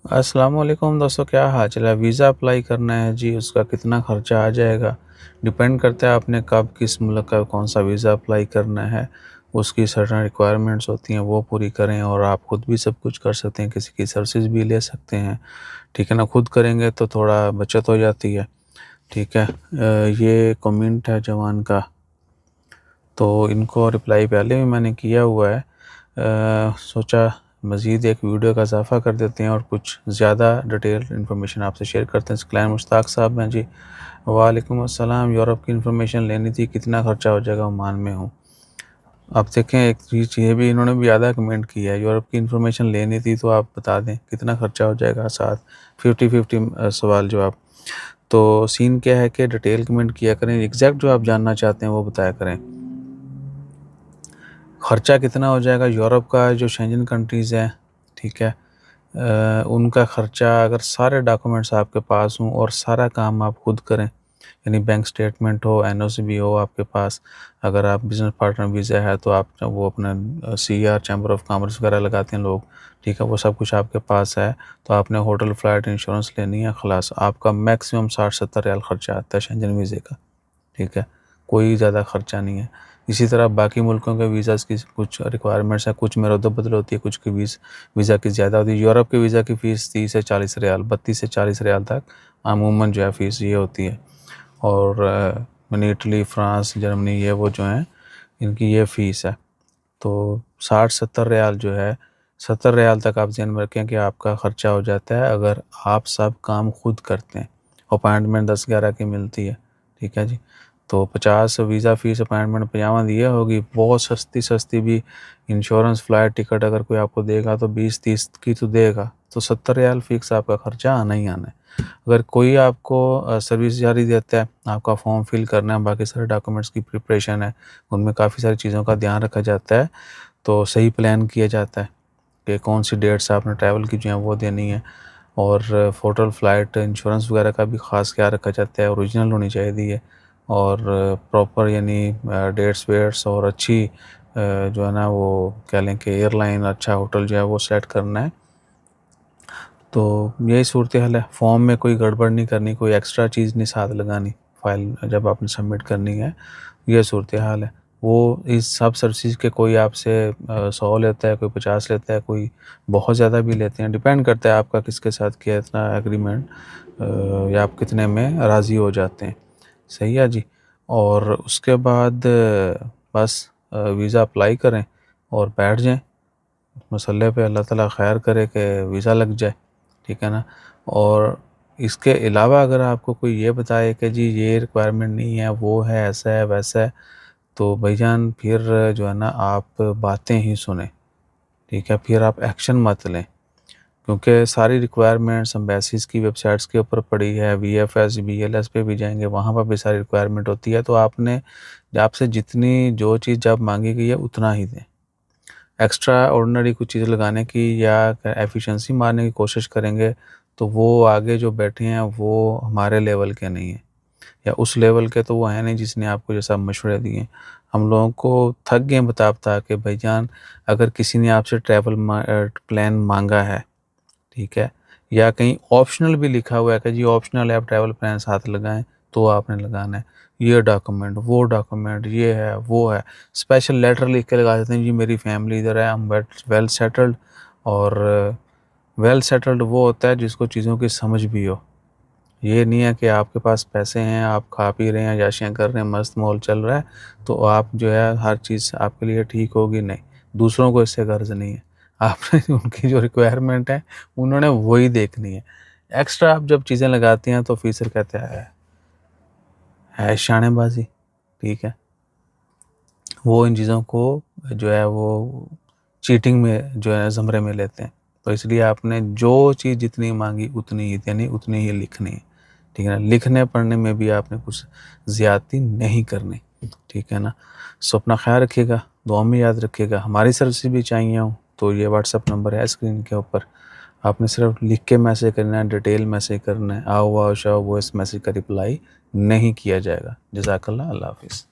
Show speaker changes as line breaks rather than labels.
अस्सलाम वालेकुम दोस्तों, क्या हाल चाल है। वीज़ा अप्लाई करना है जी, उसका कितना ख़र्चा आ जाएगा डिपेंड करता है आपने कब किस मुल्क का कौन सा वीज़ा अप्लाई करना है। उसकी सर्टेन रिक्वायरमेंट्स होती हैं, वो पूरी करें और आप ख़ुद भी सब कुछ कर सकते हैं, किसी की सर्विसेज भी ले सकते हैं। ठीक है ना, खुद करेंगे तो थोड़ा बचत हो जाती है। ठीक है। ये कमेंट है जवान का, तो इनको रिप्लाई पहले भी मैंने किया हुआ है। सोचा मज़ीद एक वीडियो का इजाफ़ा कर देते हैं और कुछ ज़्यादा डिटेल इन्फॉर्मेशन आपसे शेयर करते हैं। क्लाइंट मुश्ताक साहब हैं जी। वालेकुम अस्सलाम। यूरोप की इन्फॉर्मेशन लेनी थी, कितना ख़र्चा हो जाएगा, ओमान में हूँ। अब देखें, एक चीज़ ये भी इन्होंने भी आधा कमेंट किया है, यूरोप की इन्फॉर्मेशन लेनी थी तो आप बता दें कितना ख़र्चा हो जाएगा। साथ 50-50 सवाल जवाब। तो सीन क्या है कि डिटेल कमेंट किया करें, एग्जैक्ट जो आप जानना चाहते हैं वो बताया करें। ख़र्चा कितना हो जाएगा यूरोप का, जो शेंजन कंट्रीज़ हैं, ठीक है, उनका ख़र्चा अगर सारे डॉक्यूमेंट्स आपके पास हों और सारा काम आप खुद करें, यानी बैंक स्टेटमेंट हो, एनओसी भी हो आपके पास। अगर आप बिज़नेस पार्टनर वीज़ा है तो आप वो अपना सीआर चैम्बर ऑफ कॉमर्स वगैरह लगाते हैं लोग, ठीक है, वो सब कुछ आपके पास है। तो आपने होटल फ़्लाइट इंश्योरेंस लेनी है, ख़लास आपका मैक्सिमम 60-70 रियाल ख़र्चा आता है शेंजन वीज़े का। ठीक है, कोई ज़्यादा ख़र्चा नहीं है। इसी तरह बाकी मुल्कों के वीज़ाज़ की कुछ रिक्वायरमेंट्स हैं, कुछ में रद्द-बदल होती है, कुछ की वीज़ा की ज़्यादा होती है। यूरोप के वीज़ा की फ़ीस 30 से 40 रियाल, 32 से 40 रियाल तक अमूमन जो है फ़ीस ये होती है। और यानी इटली, फ्रांस, जर्मनी, ये वो जो हैं, इनकी ये फ़ीस है। तो 60-70 रियाल जो है, 70 रियाल तक आप ज़हन में रखें कि आपका ख़र्चा हो जाता है अगर आप सब काम खुद करते हैं। अपॉइंटमेंट 10-11 की मिलती है, ठीक है जी। तो 50 वीज़ा फ़ीस अपॉइंटमेंट 50 दिए होगी, बहुत सस्ती भी इंश्योरेंस फ़्लाइट टिकट अगर कोई आपको देगा तो 20-30 की तो देगा, तो 70 रियाल फ़िक्स आपका ख़र्चा आना ही आना है। अगर कोई आपको सर्विस जारी देता है, आपका फॉर्म फिल करना है, बाकी सारे डॉक्यूमेंट्स की प्रिपरेशन है, उनमें काफ़ी सारी चीज़ों का ध्यान रखा जाता है, तो सही प्लान किया जाता है कि कौन सी डेट्स आपने ट्रैवल की जो है वो देनी है। और होटल फ़्लाइट इंश्योरेंस वगैरह का भी ख़ास ख्याल रखा जाता है, ओरिजिनल होनी चाहिए और प्रॉपर, यानी डेट्स वेट्स और अच्छी जो है ना वो कह लें कि एयरलाइन, अच्छा होटल जो है वो सेलेक्ट करना है। तो यही सूरत हाल है। फॉर्म में कोई गड़बड़ नहीं करनी, कोई एक्स्ट्रा चीज़ नहीं साथ लगानी फ़ाइल जब आपने सबमिट करनी है, ये सूरत हाल है। वो इस सब सर्विसेज़ के कोई आपसे 100 लेता है, कोई 50 लेता है, कोई बहुत ज़्यादा भी लेते हैं। डिपेंड करता है आपका किसके साथ किया इतना एग्रीमेंट, या आप कितने में राज़ी हो जाते हैं। सही है जी। और उसके बाद बस वीज़ा अप्लाई करें और बैठ जाएँ मसल्ले पे। अल्लाह ताला खैर करे कि वीज़ा लग जाए, ठीक है ना। और इसके अलावा अगर आपको कोई ये बताए कि जी ये रिक्वायरमेंट नहीं है, वो है, ऐसा है, वैसा है, तो भाईजान फिर जो है ना आप बातें ही सुनें, ठीक है, फिर आप एक्शन मत लें। क्योंकि सारी रिक्वायरमेंट्स एम्बेसीज़ की वेबसाइट्स के ऊपर पड़ी है, वीएफएस, बीएलएस पे भी जाएँगे, वहाँ पर भी सारी रिक्वायरमेंट होती है। तो आपने आपसे जितनी जो चीज़ जब माँगी गई है उतना ही दें। एक्स्ट्रा ऑर्डिनरी कुछ चीज़ लगाने की या एफिशिएंसी मारने की कोशिश करेंगे तो वो आगे जो बैठे हैं वो हमारे लेवल के नहीं हैं, या उस लेवल के तो वो हैं नहीं जिसने आपको ये सब मशवरे दिए हैं। हम लोगों को थक गए बता के भाईजान, अगर किसी ने आपसे प्लान मांगा है, ठीक है, या कहीं ऑप्शनल भी लिखा हुआ है कि जी ऑप्शनल है, आप ट्रैवल प्लान साथ लगाएं, तो आपने लगाना है। ये डॉक्यूमेंट, वो डॉक्यूमेंट, ये है, वो है, स्पेशल लेटर लिख के लगा देते हैं जी मेरी फैमिली इधर है, हम वेल सेटल्ड। और वेल सेटल्ड वो होता है जिसको चीज़ों की समझ भी हो। ये नहीं है कि आपके पास पैसे हैं, आप खा पी रहे हैं, याशियाँ कर रहे हैं, मस्त मौल चल रहा है, तो आप जो है हर चीज़ आपके लिए ठीक होगी, नहीं। दूसरों को इससे गर्ज़ नहीं है। आपने उनकी जो रिक्वायरमेंट है, उन्होंने वही देखनी है। एक्स्ट्रा आप जब चीज़ें लगाती हैं तो फिर कहते हैं है शानेबाज़ी, ठीक है। वो इन चीज़ों को जो है वो चीटिंग में जो है ज़मरे में लेते हैं। तो इसलिए आपने जो चीज़ जितनी माँगी उतनी ही देनी, उतनी ही लिखनी है, ठीक है ना। लिखने पढ़ने में भी आपने कुछ ज़्यादती नहीं करनी, ठीक है ना। सो अपना ख़्याल रखिएगा, दुआ में याद रखिएगा। हमारी सर्विस भी चाहिए हो तो ये व्हाट्सएप नंबर है स्क्रीन के ऊपर, आपने सिर्फ लिख के मैसेज करना है, डिटेल मैसेज करना है। आओ आओ शाओ वॉइस मैसेज का रिप्लाई नहीं किया जाएगा। जज़ाकल्लाह, अल्लाह हाफ़िज़।